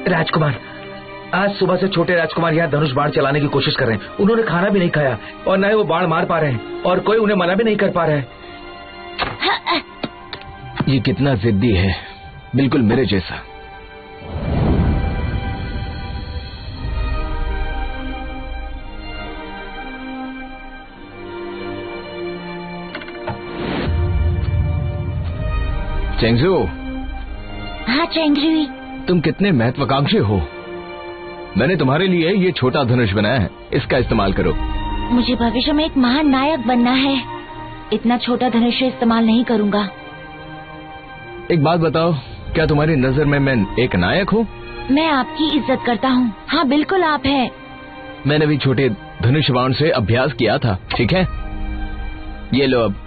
राजकुमार, आज सुबह से छोटे राजकुमार यहाँ धनुष बाण चलाने की कोशिश कर रहे हैं। उन्होंने खाना भी नहीं खाया और न ही वो बाण मार पा रहे हैं और कोई उन्हें मना भी नहीं कर पा रहा है। ये कितना जिद्दी है, बिल्कुल मेरे जैसा। चेंगजू। हाँ चेंगजू, तुम कितने महत्वाकांक्षी हो। मैंने तुम्हारे लिए ये छोटा धनुष बनाया है, इसका इस्तेमाल करो। मुझे भविष्य में एक महान नायक बनना है, इतना छोटा धनुष इस्तेमाल नहीं करूँगा। एक बात बताओ, क्या तुम्हारी नजर में मैं एक नायक हूँ? मैं आपकी इज्जत करता हूँ। हाँ बिल्कुल आप हैं। मैंने भी छोटे धनुष बाण से अभ्यास किया था, ठीक है? ये लो। अब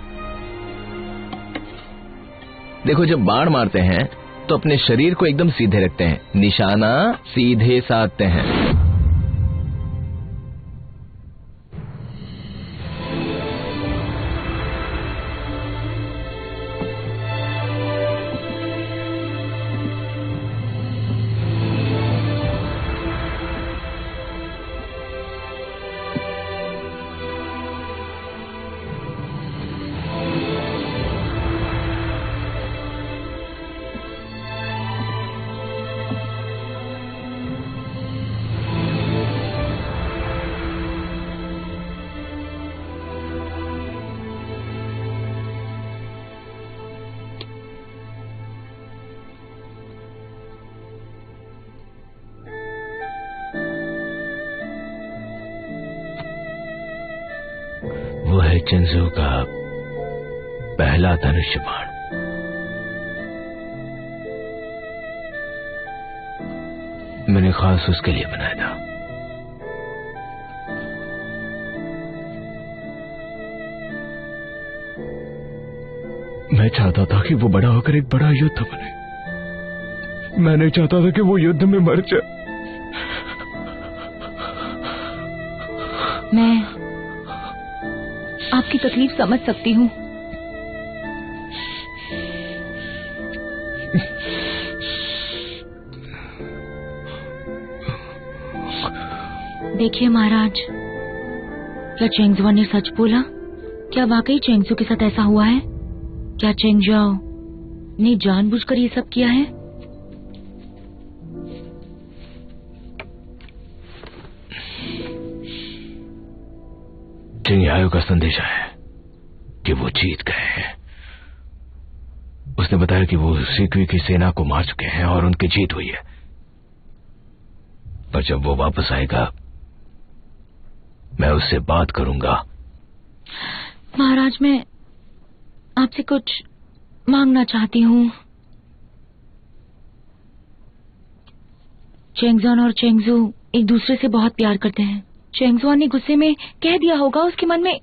देखो, जब बाण मारते हैं तो अपने शरीर को एकदम सीधे रखते हैं, निशाना सीधे साधते हैं। वो है चेंगजू का पहला धनुष बाण। मैंने खास उसके लिए बनाया था। मैं चाहता था कि वो बड़ा होकर एक बड़ा युद्ध बने। मैं नहीं चाहता था कि वो युद्ध में मर जाए। मैं आपकी तकलीफ समझ सकती हूँ। देखिए महाराज, क्या चेंगजुआ ने सच बोला? क्या वाकई चेंगजू के साथ ऐसा हुआ है? क्या चेंगजुआ ने जानबूझकर ये सब किया है? चिंगयाओ का संदेश है कि वो जीत गए हैं। उसने बताया कि वो सीक्वी की सेना को मार चुके हैं और उनकी जीत हुई है। पर जब वो वापस आएगा मैं उससे बात करूंगा। महाराज, मैं आपसे कुछ मांगना चाहती हूँ। चेंगजॉन और चेंगजू एक दूसरे से बहुत प्यार करते हैं। चेंगजॉन ने गुस्से में कह दिया होगा उसके मन में।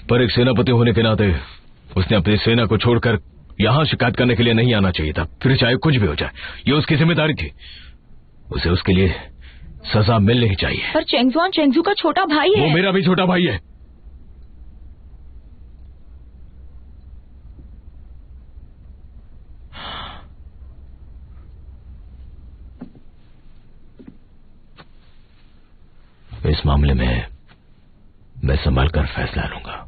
पर एक सेनापति होने के नाते उसने अपनी सेना को छोड़कर यहाँ शिकायत करने के लिए नहीं आना चाहिए था। फिर चाहे कुछ भी हो जाए, ये उसकी जिम्मेदारी थी। उसे उसके लिए सजा मिलनी चाहिए। पर चेंगजॉन चेंगजू का छोटा भाई है। वो मेरा भी छोटा भाई है। इस मामले में मैं संभाल कर फैसला लूंगा।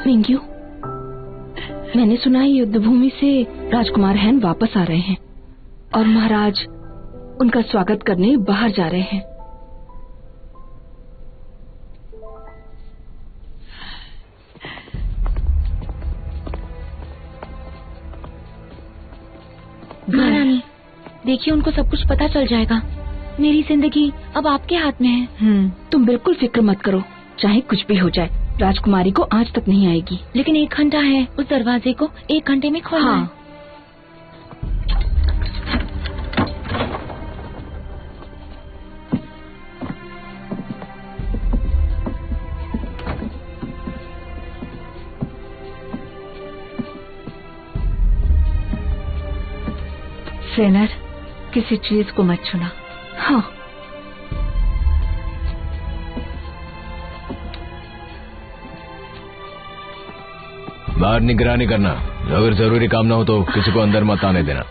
मिंग्यू, मैंने सुना है युद्ध भूमि से राजकुमार हैन वापस आ रहे हैं और महाराज उनका स्वागत करने बाहर जा रहे हैं। महारानी, देखिए उनको सब कुछ पता चल जाएगा। मेरी जिंदगी अब आपके हाथ में है। तुम बिल्कुल फिक्र मत करो, चाहे कुछ भी हो जाए, राजकुमारी को आज तक नहीं आएगी। लेकिन 1 घंटा है, उस दरवाजे को 1 घंटे में खोलना है। सेनर, किसी चीज को मत छूना। हाँ। बाहर निगरानी करना, अगर जरूरी काम ना हो तो किसी को अंदर मत आने देना।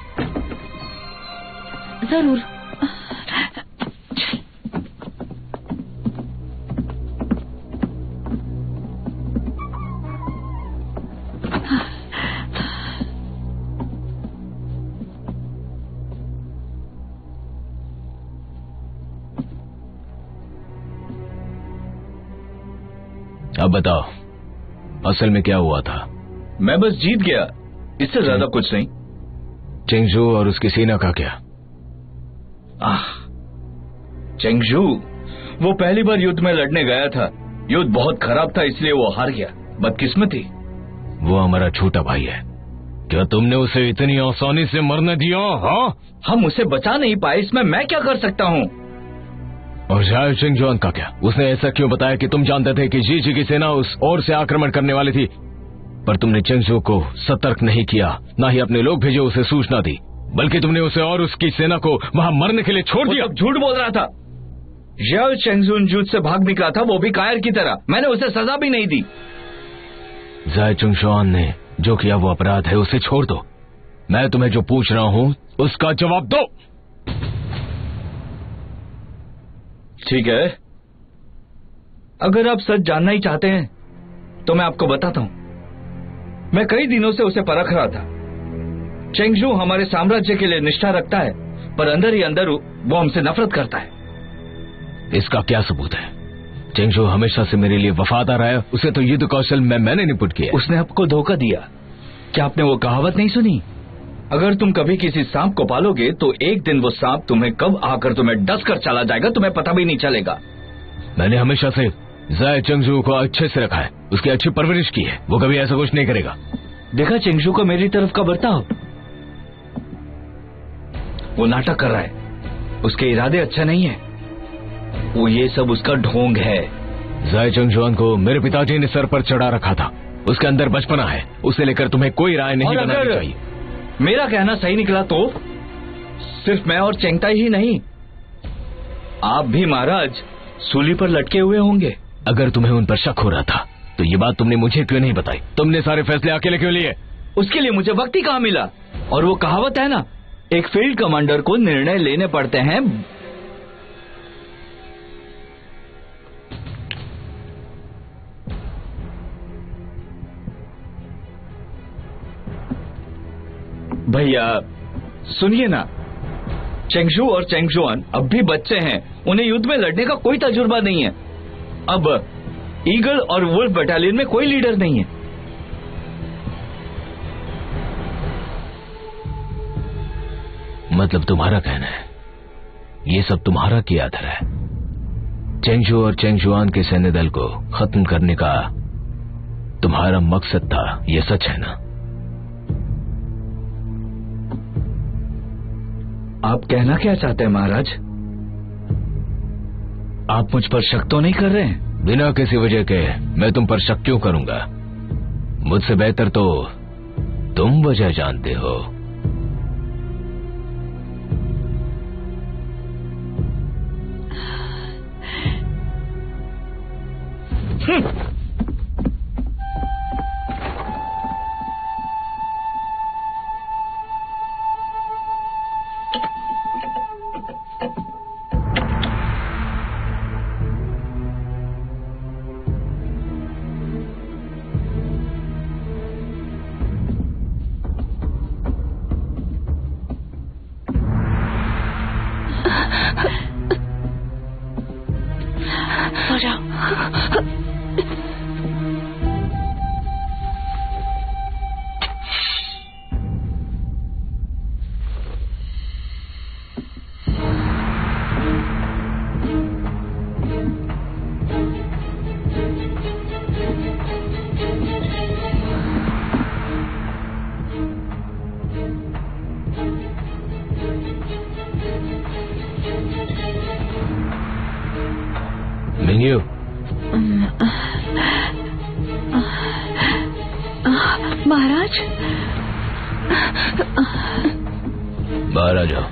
जरूर। अब बताओ, असल में क्या हुआ था? मैं बस जीत गया, इससे ज्यादा कुछ नहीं। चेंगजू और उसकी सेना का क्या? चेंगजू वो पहली बार युद्ध में लड़ने गया था। युद्ध बहुत खराब था, इसलिए वो हार गया। बदकिस्मती। वो हमारा छोटा भाई है, क्या तुमने उसे इतनी आसानी से मरने दिया? हाँ, हम उसे बचा नहीं पाए, इसमें मैं क्या कर सकता हूँ? और जाओ चेंगजुआन का क्या? उसने ऐसा क्यों बताया कि तुम जानते थे कि जी की सेना उस ओर से आक्रमण करने वाली थी, पर तुमने चेंगजू को सतर्क नहीं किया, ना ही अपने लोग भेजे उसे सूचना दी, बल्कि तुमने उसे और उसकी सेना को वहाँ मरने के लिए छोड़ दिया। झूठ बोल रहा था। याओ चेंगजुन युद्ध से भाग निकला था, वो भी कायर की तरह। मैंने उसे सजा भी नहीं दी। जाय चुंगशुआन ने जो किया वो अपराध है, उसे छोड़ दो। मैं तुम्हें जो पूछ रहा हूँ उसका जवाब दो। ठीक है, अगर आप सच जानना ही चाहते हैं तो मैं आपको बताता हूं। मैं कई दिनों से उसे परख रहा था। चेंगजू हमारे साम्राज्य के लिए निष्ठा रखता है, पर अंदर ही अंदर वो हमसे नफरत करता है। इसका क्या सबूत है? चेंगजू हमेशा से मेरे लिए वफादार है, उसे तो युद्ध कौशल में मैंने निपुट किया। उसने आपको धोखा दिया। क्या आपने वो कहावत नहीं सुनी? अगर तुम कभी किसी सांप को पालोगे तो एक दिन वो सांप तुम्हें कब आकर तुम्हें डस कर चला जाएगा, तुम्हें पता भी नहीं चलेगा। मैंने हमेशा से जाय चेंगजू को अच्छे से रखा है, उसकी अच्छी परवरिश की है, वो कभी ऐसा कुछ नहीं करेगा। देखा चेंगजू का मेरी तरफ का बर्ताव? वो नाटक कर रहा है, उसके इरादे अच्छा नहीं है। वो ये सब उसका ढोंग है। जाय चेंगजुआन को मेरे पिताजी ने सर पर चढ़ा रखा था, उसके अंदर बचपना है, उसे लेकर तुम्हें कोई राय नहीं बनानी चाहिए। मेरा कहना सही निकला तो सिर्फ मैं और चेंगताई ही नहीं, आप भी महाराज सूली पर लटके हुए होंगे। अगर तुम्हें उन पर शक हो रहा था तो ये बात तुमने मुझे क्यों नहीं बताई? तुमने सारे फैसले अकेले क्यों लिए? उसके लिए मुझे वक्त ही कहाँ मिला। और वो कहावत है ना, एक फील्ड कमांडर को निर्णय लेने पड़ते हैं। भैया सुनिए ना, चेंगजू और चेंगजुआन अब भी बच्चे हैं, उन्हें युद्ध में लड़ने का कोई तजुर्बा नहीं है। अब ईगल और वुल्फ बटालियन में कोई लीडर नहीं है। मतलब तुम्हारा कहना है ये सब तुम्हारा किया धरा है? चेंगजू और चेंगजुआन के सैन्य दल को खत्म करने का तुम्हारा मकसद था, ये सच है ना? आप कहना क्या चाहते हैं महाराज? आप मुझ पर शक तो नहीं कर रहे हैं? बिना किसी वजह के मैं तुम पर शक क्यों करूंगा? मुझसे बेहतर तो तुम वजह जानते हो। सो जाओ। महाराज, बाहर आ जाओ।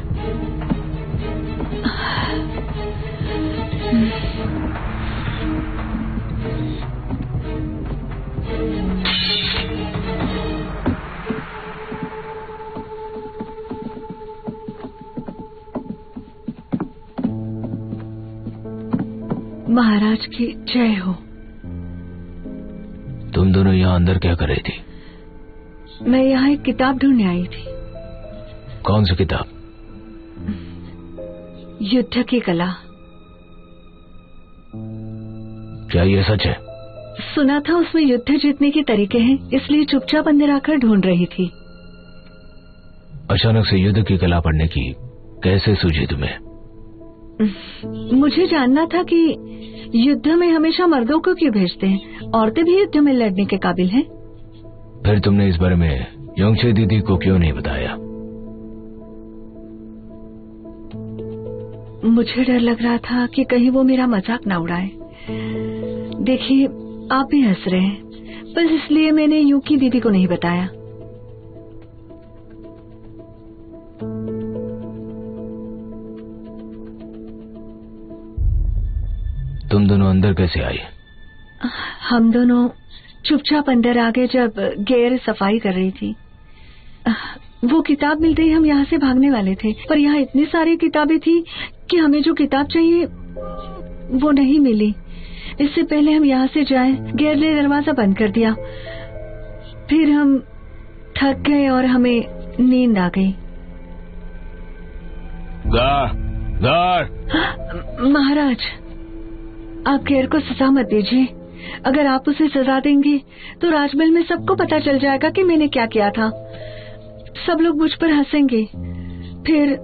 महाराज की जय हो। तुम दोनों यहाँ अंदर क्या कर रही थी? मैं यहाँ एक किताब ढूंढने आई थी। कौन सी किताब? युद्ध की कला। क्या ये सच है? सुना था उसमें युद्ध जीतने के तरीके हैं, इसलिए चुपचाप अंदर आकर ढूंढ रही थी। अचानक से युद्ध की कला पढ़ने की कैसे सूझी तुम्हें? मुझे जानना था कि युद्ध में हमेशा मर्दों को क्यों भेजते हैं, औरतें भी युद्ध में लड़ने के काबिल हैं। फिर तुमने इस बारे में योंगचे दीदी को क्यों नहीं बताया? मुझे डर लग रहा था कि कहीं वो मेरा मजाक ना उड़ाए। देखिए, आप भी हंस रहे हैं, बस इसलिए मैंने यूकी दीदी को नहीं बताया। तुम दोनों अंदर कैसे आई? हम दोनों चुपचाप अंदर आ गए जब गैर सफाई कर रही थी। वो किताब मिलते ही हम यहाँ से भागने वाले थे, पर यहाँ इतनी सारी किताबें थी कि हमें जो किताब चाहिए वो नहीं मिली। इससे पहले हम यहाँ से जाएं, गैर ने दरवाजा बंद कर दिया। फिर हम थक गए और हमें नींद आ गई। महाराज, आप गैर को सजा मत दीजिए। अगर आप उसे सजा देंगे तो राजमहल में सबको पता चल जाएगा कि मैंने क्या किया था। सब लोग मुझ पर हंसेंगे, फिर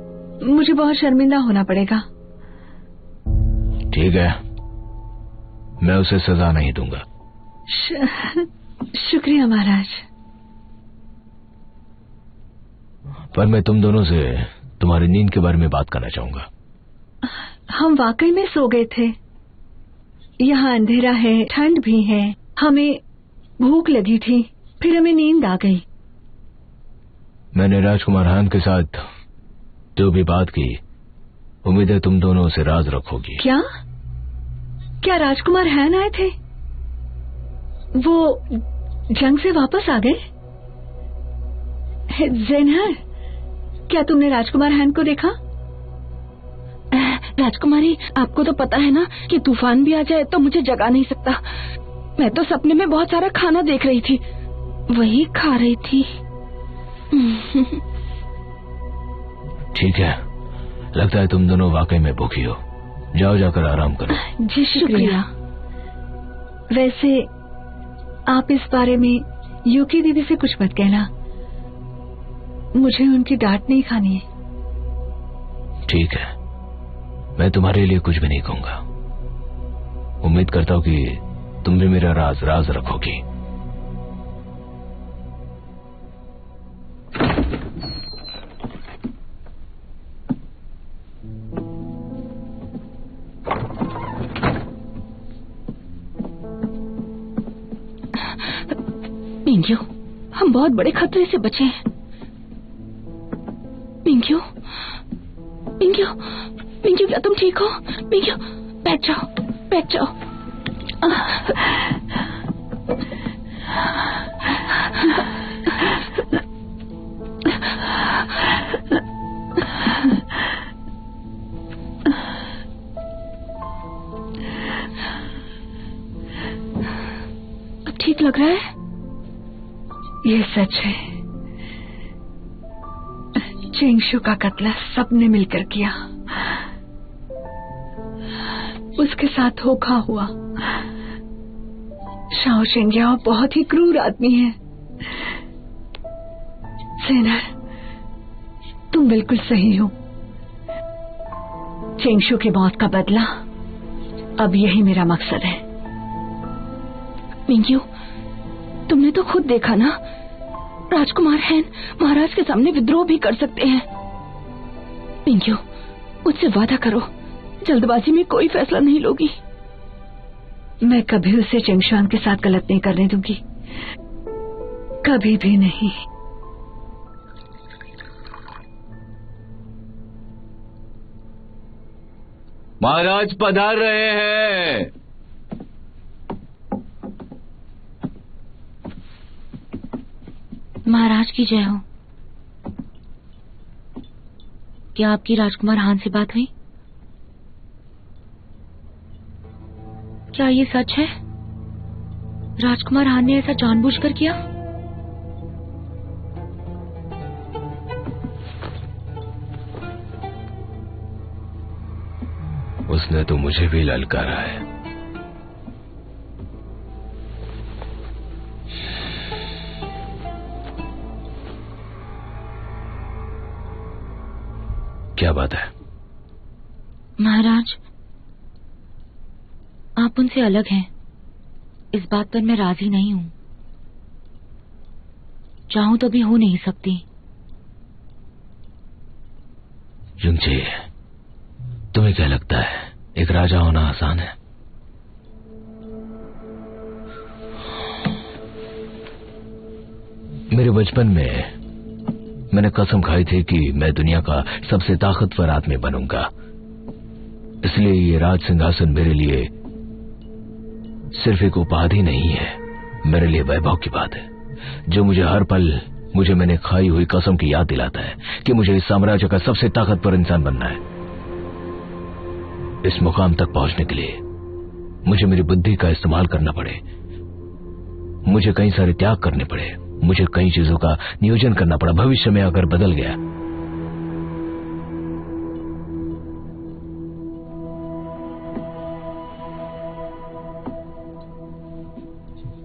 मुझे बहुत शर्मिंदा होना पड़ेगा। ठीक है, मैं उसे सजा नहीं दूंगा। शुक्रिया महाराज। पर मैं तुम दोनों से तुम्हारी नींद के बारे में बात करना चाहूंगा। हम वाकई में सो गए थे। यहाँ अंधेरा है, ठंड भी है, हमें भूख लगी थी, फिर हमें नींद आ गई। मैंने राजकुमार हान के साथ जो भी बात की, उम्मीद है तुम दोनों उसे राज रखोगी। क्या राजकुमार हान आए थे? वो जंग से वापस आ गए? ज़ेनहर, क्या तुमने राजकुमार हान को देखा? राजकुमारी, आपको तो पता है ना कि तूफान भी आ जाए तो मुझे जगा नहीं सकता। मैं तो सपने में बहुत सारा खाना देख रही थी, वही खा रही थी। ठीक है, लगता है तुम दोनों वाकई में भूखी हो। जाओ, जाकर आराम करो। जी शुक्रिया। वैसे आप इस बारे में यूकी दीदी से कुछ मत कहना, मुझे उनकी डांट नहीं खानी है। ठीक है, मैं तुम्हारे लिए कुछ भी नहीं कहूंगा। उम्मीद करता हूँ कि तुम भी मेरा राज रखोगी। मिंग्यू, हम बहुत बड़े खतरे से बचे हैं। मिंग्यू, मिंग्यू, मिंग्यू, क्या तुम ठीक हो? मिंग्यू, बैठ जाओ, बैठ जाओ। अब ठीक लग रहा है? ये सच है, चेंगशु का कत्ल सबने मिलकर किया। उसके साथ धोखा हुआ। शाओ शेंग्याओ बहुत ही क्रूर आदमी है। सेनर, तुम बिल्कुल सही हो। चेंगशु की मौत का बदला, अब यही मेरा मकसद है। मिंग्यू, तुमने तो खुद देखा ना, राजकुमार हैन महाराज के सामने विद्रोह भी कर सकते हैं। मिंग्यू, मुझसे वादा करो, जल्दबाजी में कोई फैसला नहीं लोगी। मैं कभी उसे चेंगशुआन के साथ गलत नहीं करने दूंगी, कभी भी नहीं। महाराज पधार रहे हैं। महाराज की जय हो। क्या आपकी राजकुमार हान से बात हुई? क्या ये सच है? राजकुमार हान ने ऐसा जानबूझकर किया? उसने तो मुझे भी ललकारा है। क्या बात है? महाराज, आप उनसे अलग हैं, इस बात पर मैं राजी नहीं हूं। चाहूं तो भी हो नहीं सकती। युंगजी, तुम्हें क्या लगता है एक राजा होना आसान है? मेरे बचपन में मैंने कसम खाई थी कि मैं दुनिया का सबसे ताकतवर आदमी बनूंगा। इसलिए ये राज सिंहासन मेरे लिए सिर्फ एक उपाधि नहीं है, मेरे लिए वैभव की बात है, जो मुझे हर पल मैंने खाई हुई कसम की याद दिलाता है कि मुझे इस साम्राज्य का सबसे ताकतवर इंसान बनना है। इस मुकाम तक पहुंचने के लिए मुझे मेरी बुद्धि का इस्तेमाल करना पड़े, मुझे कई सारे त्याग करने पड़े, मुझे कई चीजों का नियोजन करना पड़ा। भविष्य में अगर बदल गया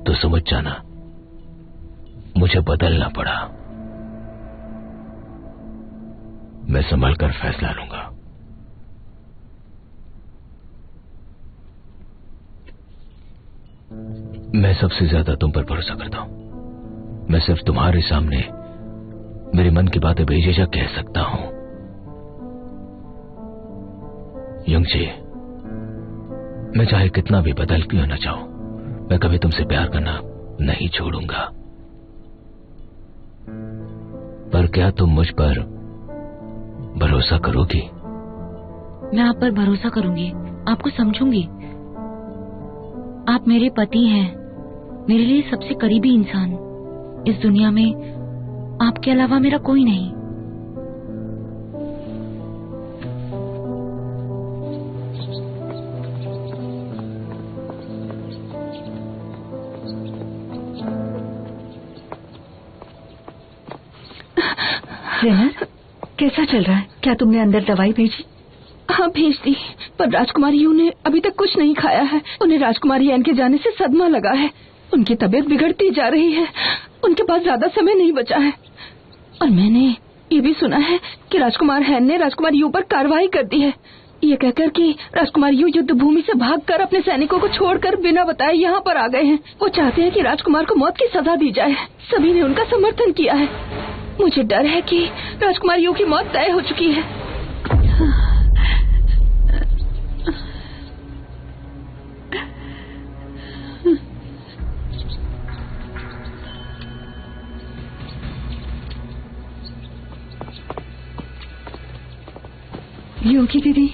तो समझ जाना मुझे बदलना पड़ा। मैं संभल कर फैसला लूंगा। मैं सबसे ज्यादा तुम पर भरोसा करता हूं। मैं सिर्फ तुम्हारे सामने मेरे मन की बातें बेझिझक कह सकता हूं। युंगजी, मैं चाहे कितना भी बदल क्यों न चाहूं, मैं कभी तुमसे प्यार करना नहीं छोड़ूंगा। पर क्या तुम मुझ पर भरोसा करोगी? मैं आप पर भरोसा करूंगी, आपको समझूंगी। आप मेरे पति हैं, मेरे लिए सबसे करीबी इंसान। इस दुनिया में आपके अलावा मेरा कोई नहीं। जेनर, कैसा चल रहा है? क्या तुमने अंदर दवाई भेजी? हाँ भेज दी, पर राजकुमारी यू ने अभी तक कुछ नहीं खाया है। उन्हें राजकुमारी एन के जाने से सदमा लगा है। उनकी तबीयत बिगड़ती जा रही है। उनके पास ज्यादा समय नहीं बचा है। और मैंने ये भी सुना है कि राजकुमार हैन ने राजकुमार यू पर कार्रवाई कर दी है, ये कहकर कि राजकुमार यू युद्ध भूमि से भागकर अपने सैनिकों को छोड़कर बिना बताए यहाँ पर आ गए हैं। वो चाहते हैं कि राजकुमार को मौत की सजा दी जाए। सभी ने उनका समर्थन किया है। मुझे डर है कि राजकुमार यू की मौत तय हो चुकी है। यू की दीदी।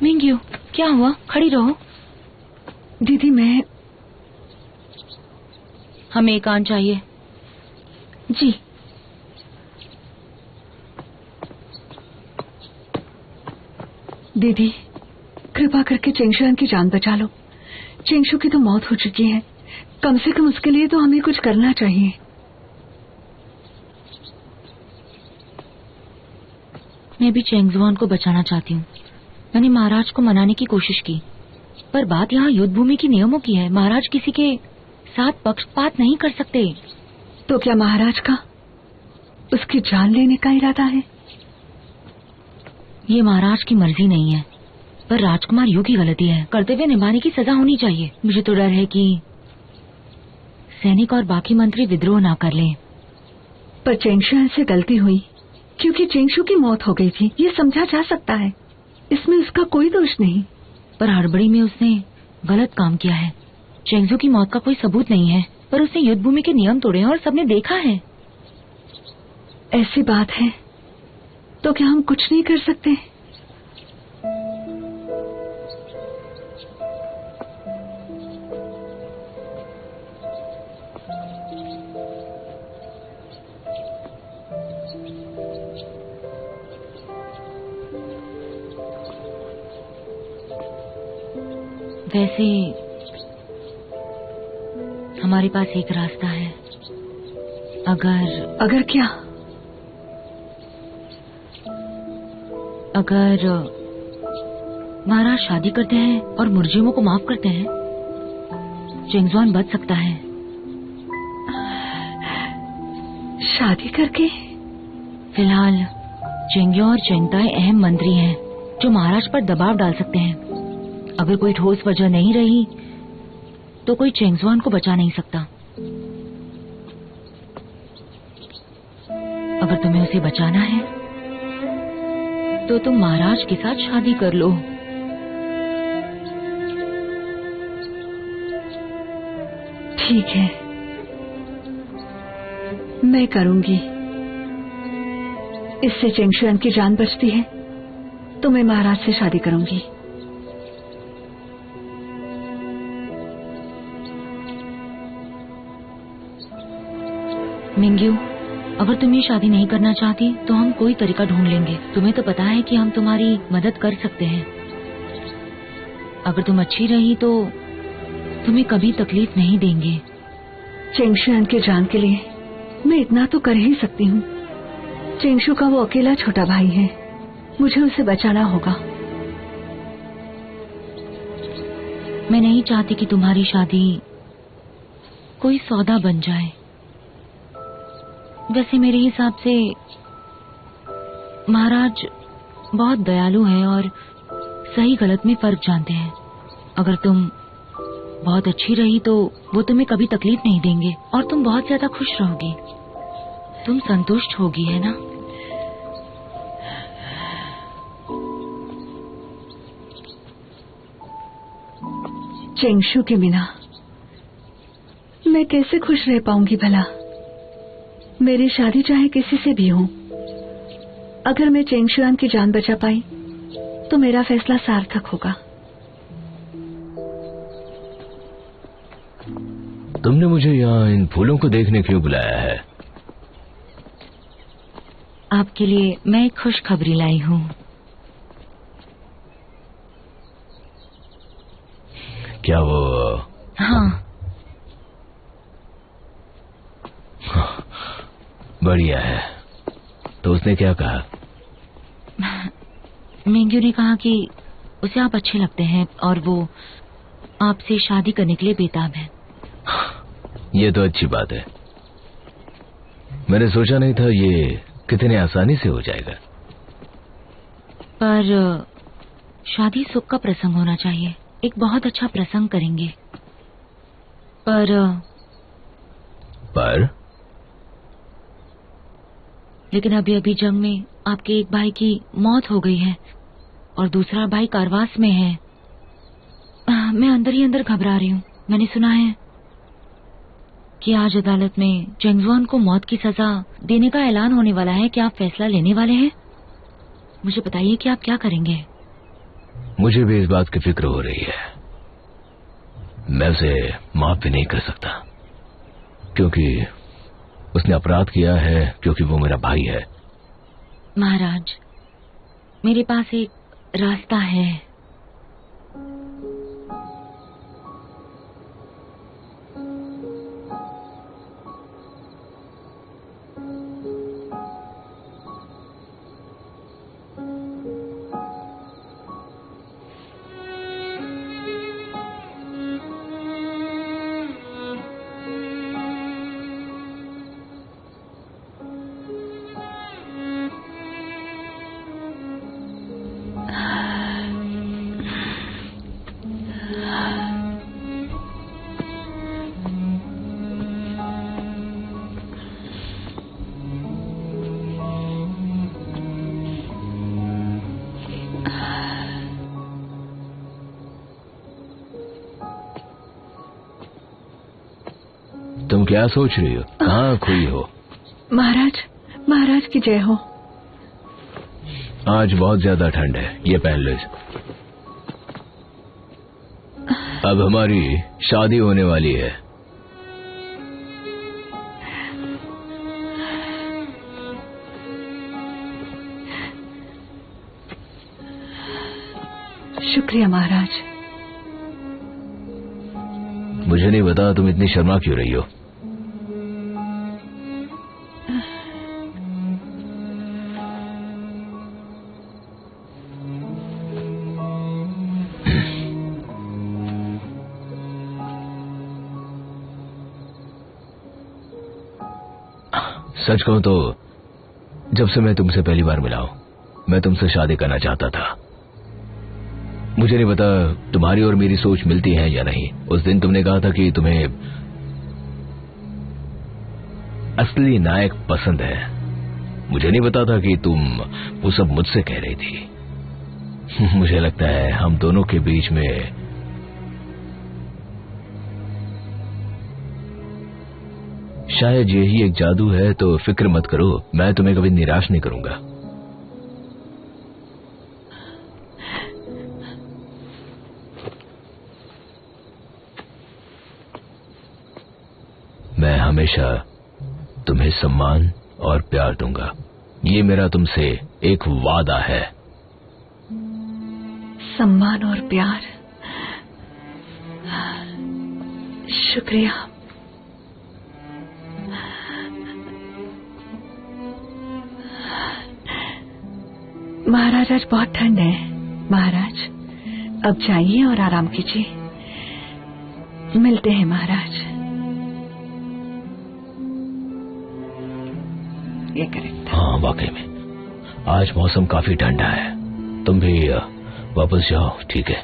मिंग्यू, क्या हुआ? खड़ी रहो। दीदी हमें एकांत चाहिए। जी। दीदी, कृपा करके चेंगशुआन की जान बचा लो। चेंगशु की तो मौत हो चुकी है, कम से कम उसके लिए तो हमें कुछ करना चाहिए। मैं भी चेंगजुआन को बचाना चाहती हूँ। मैंने महाराज को मनाने की कोशिश की, पर बात यहाँ युद्ध भूमि की नियमों की है। महाराज किसी के साथ पक्षपात नहीं कर सकते। तो क्या महाराज का उसकी जान लेने का इरादा है? ये महाराज की मर्जी नहीं है, पर राजकुमार यू की गलती है। कर्तव्य निभाने की सजा होनी चाहिए। मुझे तो डर है कि सैनिक और बाकी मंत्री विद्रोह ना कर लें। पर चेंगशुआन से गलती हुई क्योंकि चेंगशु की मौत हो गई थी, ये समझा जा सकता है। इसमें उसका कोई दोष नहीं। पर हड़बड़ी में उसने गलत काम किया है। चेंगजू की मौत का कोई सबूत नहीं है, पर उसने युद्ध भूमि के नियम तोड़े हैं और सबने देखा है। ऐसी बात है तो क्या हम कुछ नहीं कर सकते? वैसे हमारे पास एक रास्ता है। अगर क्या? अगर महाराज शादी करते हैं और मुर्जिमों को माफ करते हैं, चेंगजुआन बच सकता है। शादी करके? फिलहाल चेंग्यो और चेंगताई अहम मंत्री हैं जो महाराज पर दबाव डाल सकते हैं। अगर कोई ठोस वजह नहीं रही तो कोई चेंगजुआन को बचा नहीं सकता। अगर तुम्हें उसे बचाना है तो तुम महाराज के साथ शादी कर लो। ठीक है, मैं करूंगी। इससे चेंगशुआन की जान बचती है तो मैं महाराज से शादी करूंगी। मिंग्यू, अगर तुम ये शादी नहीं करना चाहती तो हम कोई तरीका ढूंढ लेंगे। तुम्हें तो पता है कि हम तुम्हारी मदद कर सकते हैं। अगर तुम अच्छी रही तो तुम्हें कभी तकलीफ नहीं देंगे। चेंगशुआन के जान के लिए मैं इतना तो कर ही सकती हूँ। चेंगशु का वो अकेला छोटा भाई है, मुझे उसे बचाना होगा। मैं नहीं चाहती कि तुम्हारी शादी कोई सौदा बन जाए। वैसे मेरे हिसाब से महाराज बहुत दयालु हैं और सही गलत में फर्क जानते हैं। अगर तुम बहुत अच्छी रही तो वो तुम्हें कभी तकलीफ नहीं देंगे और तुम बहुत ज्यादा खुश रहोगी। तुम संतुष्ट होगी, है ना? चेंगशु के बिना मैं कैसे खुश रह पाऊंगी भला? मेरी शादी चाहे किसी से भी हो, अगर मैं चेंगशुआन की जान बचा पाई तो मेरा फैसला सार्थक होगा। तुमने मुझे यहाँ इन फूलों को देखने क्यों बुलाया है? आपके लिए मैं एक खुशखबरी लाई हूँ। क्या वो? हाँ। बढ़िया है। तो उसने क्या कहा? मिंग्यू ने कहा कि उसे आप अच्छे लगते हैं और वो आपसे शादी करने के लिए बेताब है। ये तो अच्छी बात है। मैंने सोचा नहीं था ये कितने आसानी से हो जाएगा। पर शादी सुख का प्रसंग होना चाहिए। एक बहुत अच्छा प्रसंग करेंगे। पर लेकिन अभी अभी जंग में आपके एक भाई की मौत हो गई है और दूसरा भाई कारवास में है। मैं अंदर ही अंदर घबरा रही हूँ। मैंने सुना है कि आज अदालत में चेंगजुआन को मौत की सजा देने का ऐलान होने वाला है। क्या आप फैसला लेने वाले हैं? मुझे बताइए कि आप क्या करेंगे। मुझे भी इस बात की फिक्र हो रही है। मैं उसे माफ भी नहीं कर सकता क्योंकि उसने अपराध किया है, क्योंकि वो मेरा भाई है। महाराज, मेरे पास एक रास्ता है। तुम क्या सोच रही हो? कहाँ खोई हो? महाराज, महाराज की जय हो। आज बहुत ज्यादा ठंड है, ये पहन लो। अब हमारी शादी होने वाली है। शुक्रिया महाराज। मुझे नहीं पता तुम इतनी शर्मा क्यों रही हो। सच कहूं तो जब से मैं तुमसे पहली बार मिला हूं, मैं तुमसे शादी करना चाहता था। मुझे नहीं पता तुम्हारी और मेरी सोच मिलती है या नहीं। उस दिन तुमने कहा था कि तुम्हें असली नायक पसंद है। मुझे नहीं पता था कि तुम वो सब मुझसे कह रही थी। मुझे लगता है हम दोनों के बीच में शायद यही एक जादू है। तो फिक्र मत करो, मैं तुम्हें कभी निराश नहीं करूंगा। मैं हमेशा तुम्हें सम्मान और प्यार दूंगा। ये मेरा तुमसे एक वादा है। सम्मान और प्यार, शुक्रिया। महाराज आज बहुत ठंड है। महाराज अब जाइए और आराम कीजिए। मिलते हैं महाराज। ये करेक्ट। हाँ वाकई में आज मौसम काफी ठंडा है। तुम भी वापस जाओ, ठीक है?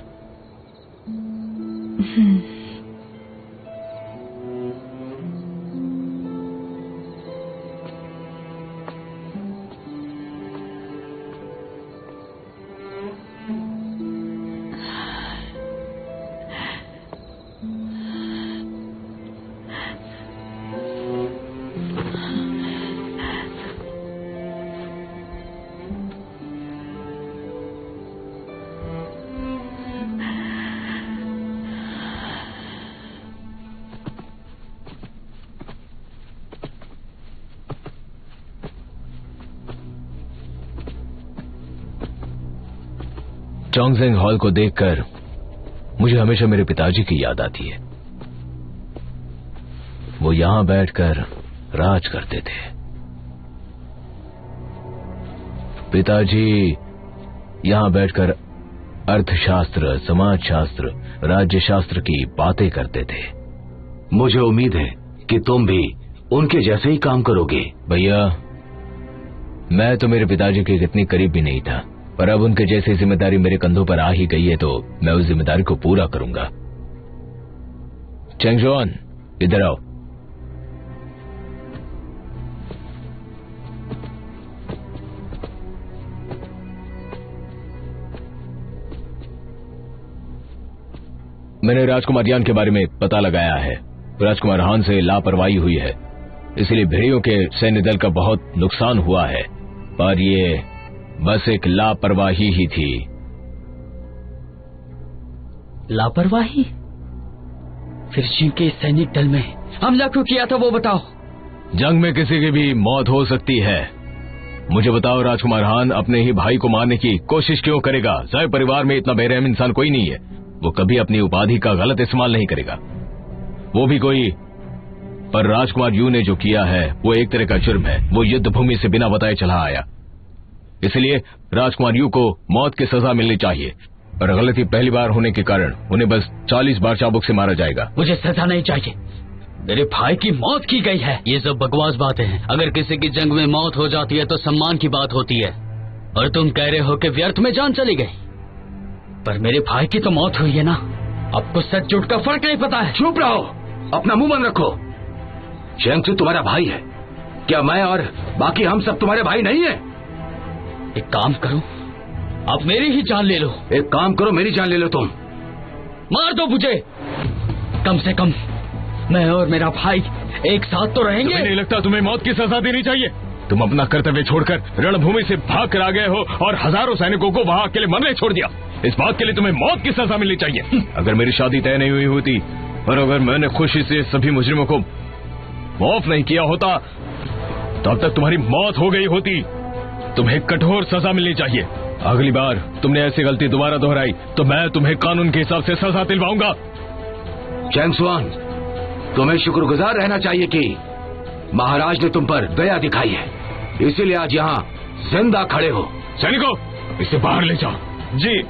चोंगजेंग हॉल को देखकर मुझे हमेशा मेरे पिताजी की याद आती है। वो यहां बैठकर राज करते थे। पिताजी यहां बैठकर अर्थशास्त्र, समाजशास्त्र, राज्यशास्त्र की बातें करते थे। मुझे उम्मीद है कि तुम भी उनके जैसे ही काम करोगे। भैया, मैं तो मेरे पिताजी के इतनी करीब भी नहीं था, पर अब उनके जैसी जिम्मेदारी मेरे कंधों पर आ ही गई है तो मैं उस जिम्मेदारी को पूरा करूंगा। चेंगजुआन, इधर आओ। मैंने राजकुमार यान के बारे में पता लगाया है। राजकुमार हान से लापरवाही हुई है, इसलिए भेड़ियों के सैन्य दल का बहुत नुकसान हुआ है। पर ये बस एक लापरवाही ही थी। लापरवाही? फिर चीन के सैनिक दल में हमला क्यों किया था वो बताओ। जंग में किसी की भी मौत हो सकती है। मुझे बताओ, राजकुमार हान अपने ही भाई को मारने की कोशिश क्यों करेगा? ज़ाय परिवार में इतना बेरहम इंसान कोई नहीं है। वो कभी अपनी उपाधि का गलत इस्तेमाल नहीं करेगा, वो भी कोई। पर राजकुमार यू ने जो किया है वो एक तरह का जुर्म है। वो युद्ध भूमि से बिना बताए चला आया, इसलिए राजकुमार यू को मौत की सजा मिलनी चाहिए। पर गलती पहली बार होने के कारण उन्हें बस 40 बार चाबुक से मारा जाएगा। मुझे सजा नहीं चाहिए, मेरे भाई की मौत की गई है। ये सब बकवास बातें हैं। अगर किसी की जंग में मौत हो जाती है तो सम्मान की बात होती है, और तुम कह रहे हो कि व्यर्थ में जान चली गई। पर मेरे भाई की तो मौत हुई है ना। आपको सच झूठ का फर्क नहीं पता है। चुप रहो, अपना मुंह बंद रखो। चेंगसू तुम्हारा भाई है, क्या मैं और बाकी हम सब तुम्हारे भाई नहीं है? एक काम करो, आप मेरी ही जान ले लो। एक काम करो, मेरी जान ले लो। तुम मार दो मुझे, कम से कम मैं और मेरा भाई एक साथ तो रहेंगे। तुम्हें नहीं लगता तुम्हें मौत की सजा देनी चाहिए? तुम अपना कर्तव्य छोड़कर रणभूमि से भाग कर आ गए हो और हजारों सैनिकों को वहां अकेले मरने छोड़ दिया। इस बात के लिए तुम्हें मौत की सजा मिलनी चाहिए। अगर मेरी शादी तय नहीं हुई होती और अगर मैंने खुशी से सभी मुजरिमों को माफ नहीं किया होता तो अब तक तुम्हारी मौत हो गई होती। तुम्हें कठोर सजा मिलनी चाहिए। अगली बार तुमने ऐसी गलती दोबारा दोहराई तो मैं तुम्हें कानून के हिसाब से सजा दिलवाऊंगा। चैंग सुआन, तुम्हें शुक्रगुजार रहना चाहिए कि महाराज ने तुम पर दया दिखाई है, इसीलिए आज यहाँ जिंदा खड़े हो। सैनिकों, इसे बाहर ले जाओ। जी।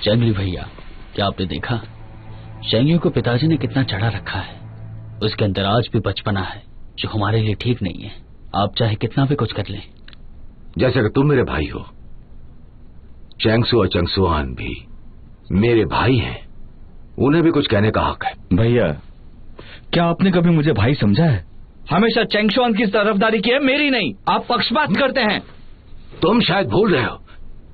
चैंगली भैया, क्या आपने देखा शेंगयू को पिताजी ने कितना चढ़ा रखा है? उसके अंदर आज भी बचपना है जो हमारे लिए ठीक नहीं है। आप चाहे कितना भी कुछ कर लें। जैसे कि तुम मेरे भाई हो, चैंगसू और चंगसुआन भी मेरे भाई हैं, उन्हें भी कुछ कहने का हक है। भैया, क्या आपने कभी मुझे भाई समझा है? हमेशा चेंगशुआन की तरफदारी की है, मेरी नहीं। आप पक्षपात करते हैं। तुम शायद भूल रहे हो,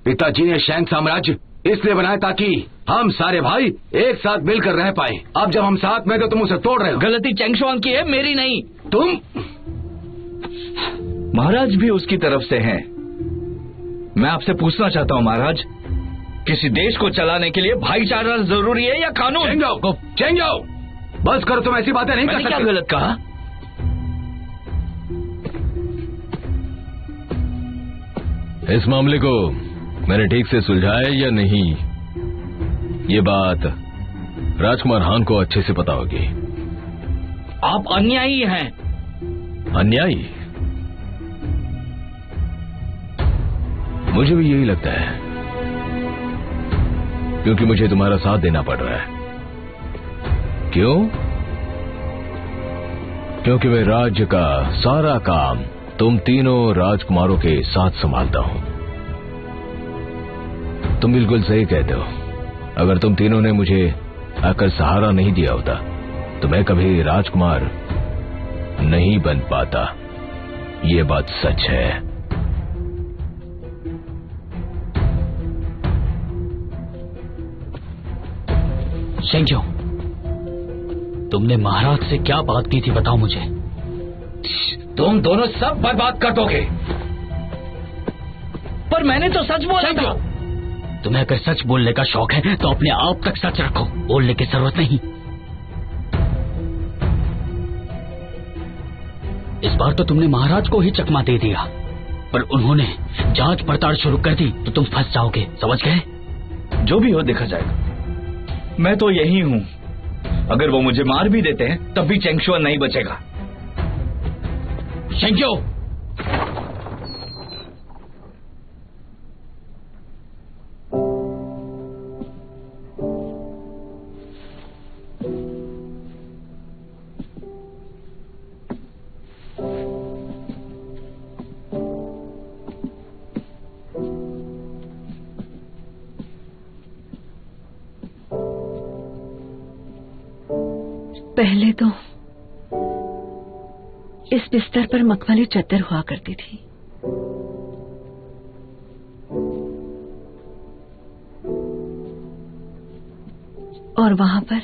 पिताजी ने शैंग साम्राज्य इसलिए बनाया ताकि हम सारे भाई एक साथ मिलकर रह पाए। अब जब हम साथ में तो तुम उसे तोड़ रहे हो। गलती चेंगशुआन की है, मेरी नहीं। तुम महाराज भी उसकी तरफ से हैं। मैं आपसे पूछना चाहता हूँ महाराज, किसी देश को चलाने के लिए भाईचारा जरूरी है या कानून? चेंग जाओ, बस करो, तुम ऐसी बातें नहीं कर सकते। क्या गलत कहा? इस मामले को मैंने ठीक से सुलझाया या नहीं, ये बात राजकुमार हान को अच्छे से पता होगी। आप अन्यायी हैं। अन्यायी? मुझे भी यही लगता है, क्योंकि मुझे तुम्हारा साथ देना पड़ रहा है। क्यों? क्योंकि मैं राज्य का सारा काम तुम तीनों राजकुमारों के साथ संभालता हूं। तुम बिल्कुल सही कहते हो। अगर तुम तीनों ने मुझे आकर सहारा नहीं दिया होता तो मैं कभी राजकुमार नहीं बन पाता। ये बात सच है। शेंगयू, तुमने महाराज से क्या बात की थी, बताओ मुझे। तुम दोनों सब बर्बाद कर दोगे। पर मैंने तो सच बोला था। तुम्हें अगर सच बोलने का शौक है तो अपने आप तक सच रखो, बोलने की जरूरत नहीं। इस बार तो तुमने महाराज को ही चकमा दे दिया, पर उन्होंने जांच पड़ताल शुरू कर दी तो तुम फंस जाओगे, समझ गए? जो भी हो देखा जाएगा। मैं तो यही हूं। अगर वो मुझे मार भी देते हैं तब भी चेंगशुआन नहीं बचेगा। शेंगयू, पहले तो इस बिस्तर पर मखमली चद्दर हुआ करती थी। और वहां पर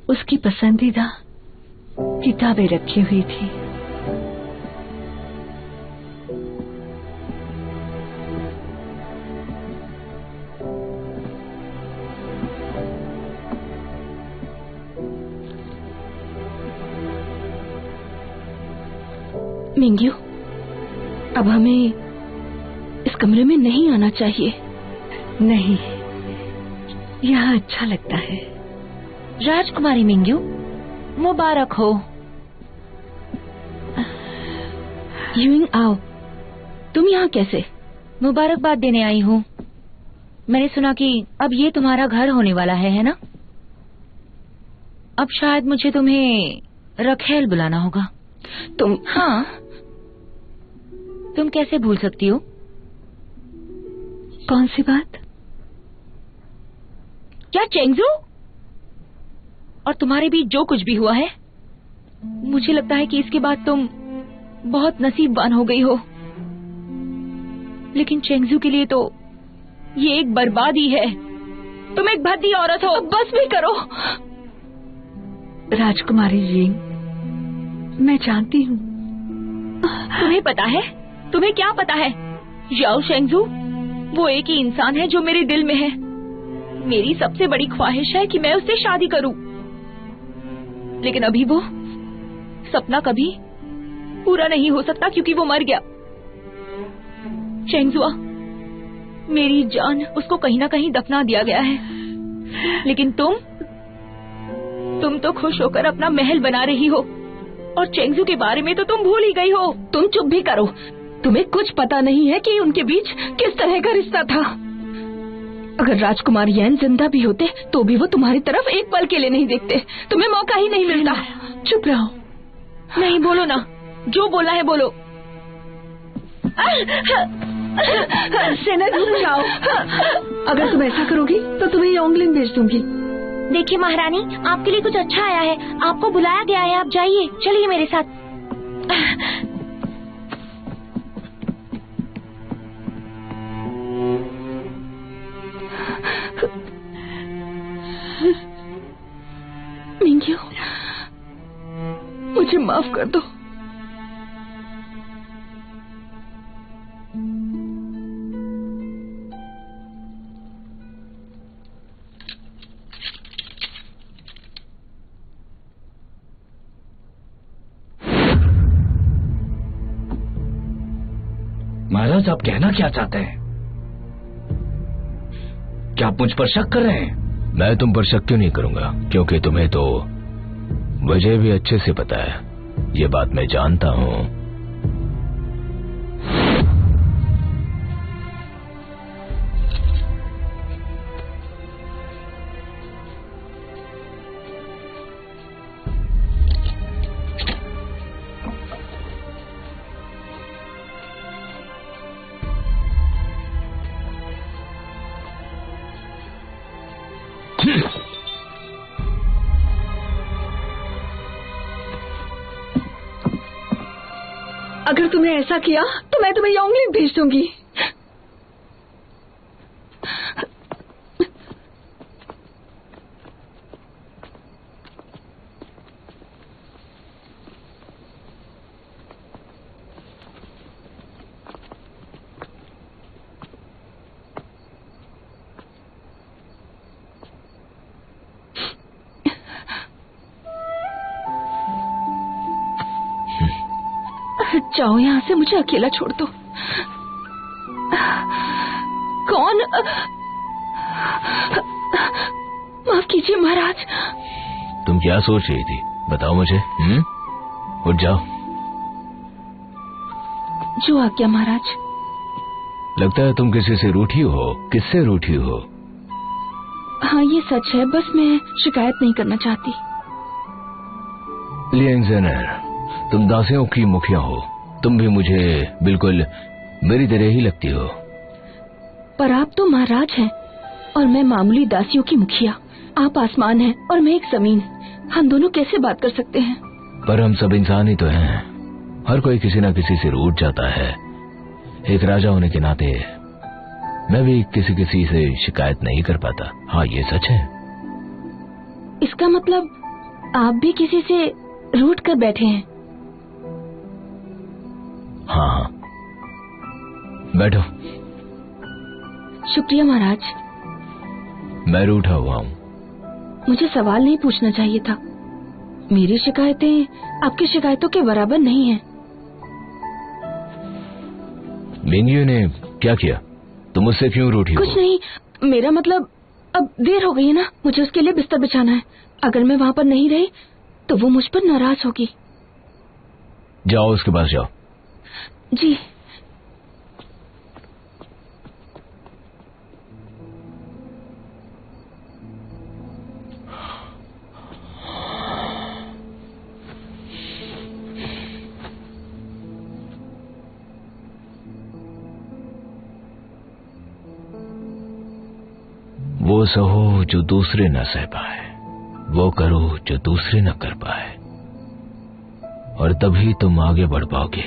उसकी पसंदीदा किताबें रखी हुई थी। मिंग्यू, अब हमें इस कमरे में नहीं आना चाहिए। नहीं, यहाँ अच्छा लगता है। राजकुमारी मिंग्यू, मुबारक हो। यूइंग आओ, तुम यहाँ कैसे? मुबारकबाद देने आई हूँ। मैंने सुना कि अब ये तुम्हारा घर होने वाला है ना? अब शायद मुझे तुम्हें रखेल बुलाना होगा। तुम? हाँ, तुम कैसे भूल सकती हो? कौन सी बात? क्या चेंगजू और तुम्हारे बीच जो कुछ भी हुआ है, मुझे लगता है कि इसके बाद तुम बहुत नसीबवान हो गई हो। लेकिन चेंगजू के लिए तो ये एक बर्बादी है। तुम एक भद्दी औरत हो। बस भी करो। राजकुमारी जी, मैं जानती हूँ। तुम्हें पता है? तुम्हें क्या पता है? याओ शेंगजू वो एक ही इंसान है जो मेरे दिल में है। मेरी सबसे बड़ी ख्वाहिश है कि मैं उससे शादी करूं, लेकिन अभी वो सपना कभी पूरा नहीं हो सकता क्योंकि वो मर गया। शेंगजुआ, मेरी जान उसको कहीं ना कहीं दफना दिया गया है, लेकिन तुम तो खुश होकर अपना महल बना रही हो और चेंगजू के बारे में तो तुम भूल ही गई हो। तुम चुप भी करो। तुम्हें कुछ पता नहीं है कि उनके बीच किस तरह का रिश्ता था। अगर राजकुमार यैन जिंदा भी होते तो भी वो तुम्हारी तरफ एक पल के लिए नहीं देखते। तुम्हें मौका ही नहीं मिलता। चुप रहो। नहीं, बोलो ना, जो बोला है बोलो। सेना रुक जाओ। अगर तुम ऐसा करोगी तो तुम्हें योंगलिन भेज दूंगी। देखिए महारानी, आपके लिए कुछ अच्छा आया है, आपको बुलाया गया है, आप जाइए, चलिए मेरे साथ। मिंग्यो, मुझे माफ कर दो। महाराज, आप कहना क्या चाहते हैं? क्या आप मुझ पर शक कर रहे हैं? मैं तुम पर शक क्यों नहीं करूंगा, क्योंकि तुम्हें तो मुझे भी अच्छे से पता है। ये बात मैं जानता हूं। अगर तुमने ऐसा किया तो मैं तुम्हें योंगलिन भेज दूंगी। जाओ यहाँ से, मुझे अकेला छोड़ दो। कौन? माफ कीजिए महाराज। तुम क्या सोच रही थी, बताओ मुझे। उठ जाओ। जो आज्ञा महाराज। लगता है तुम किसी से रूठी हो। किससे रूठी हो? हाँ, ये सच है, बस मैं शिकायत नहीं करना चाहती। लियांग ज़ेनर, तुम दासियों की मुखिया हो। तुम भी मुझे बिल्कुल मेरी तरह ही लगती हो। पर आप तो महाराज हैं और मैं मामूली दासियों की मुखिया। आप आसमान हैं और मैं एक जमीन। हम दोनों कैसे बात कर सकते हैं? पर हम सब इंसान ही तो हैं। हर कोई किसी न किसी से रूठ जाता है। एक राजा होने के नाते मैं भी किसी से शिकायत नहीं कर पाता। हाँ, ये सच है। इसका मतलब आप भी किसी से रूठ कर बैठे हैं? हाँ, बैठो। शुक्रिया महाराज। मैं रूठा हुआ हूँ। मुझे सवाल नहीं पूछना चाहिए था। मेरी शिकायतें आपकी शिकायतों के बराबर नहीं हैं। मिंग्यू ने क्या किया? तुम मुझसे क्यों रूठी हो? कुछ नहीं, मेरा मतलब अब देर हो गई है ना, मुझे उसके लिए बिस्तर बिछाना है। अगर मैं वहाँ पर नहीं रही तो वो मुझ पर नाराज होगी। जाओ, उसके पास जाओ। जी। वो सहो जो दूसरे न सह पाए, वो करो जो दूसरे न कर पाए, और तभी तुम आगे बढ़ पाओगे।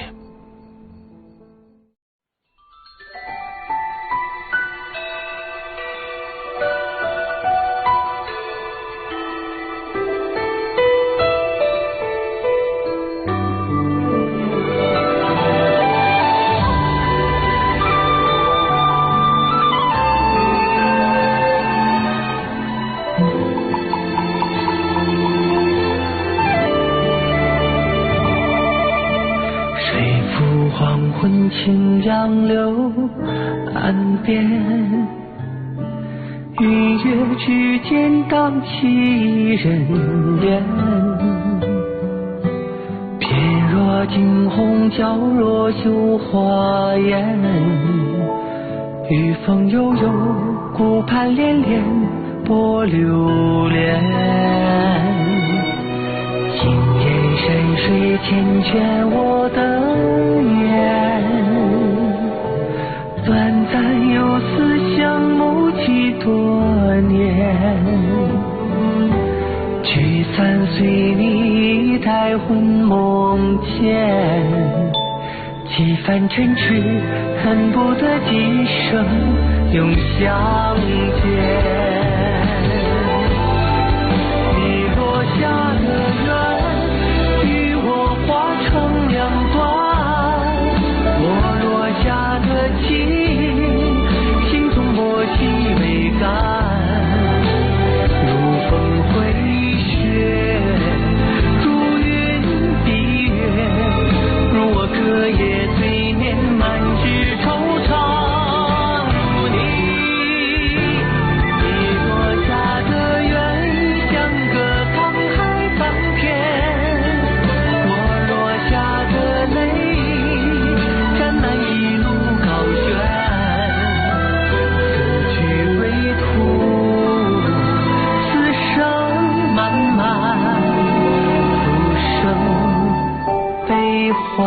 黄昏清凉柳岸边，云月之间荡起人烟。翩若惊鸿，皎若绣花颜。雨风悠悠，顾盼连连，波流连。今夜山水缱绻我的眼，短暂游丝相慕几多年。聚散随你待魂梦牵，几番尘痴恨不得今生永相见。你落下的缘与我化成两段，我落下的情心中默契未干。如风回雪，如云蔽月，如我隔夜对面满纸惆怅。如你落下的缘像个沧海翻篇，我落下的泪沾满一路高悬。此去归途，此生漫漫，浮生悲欢。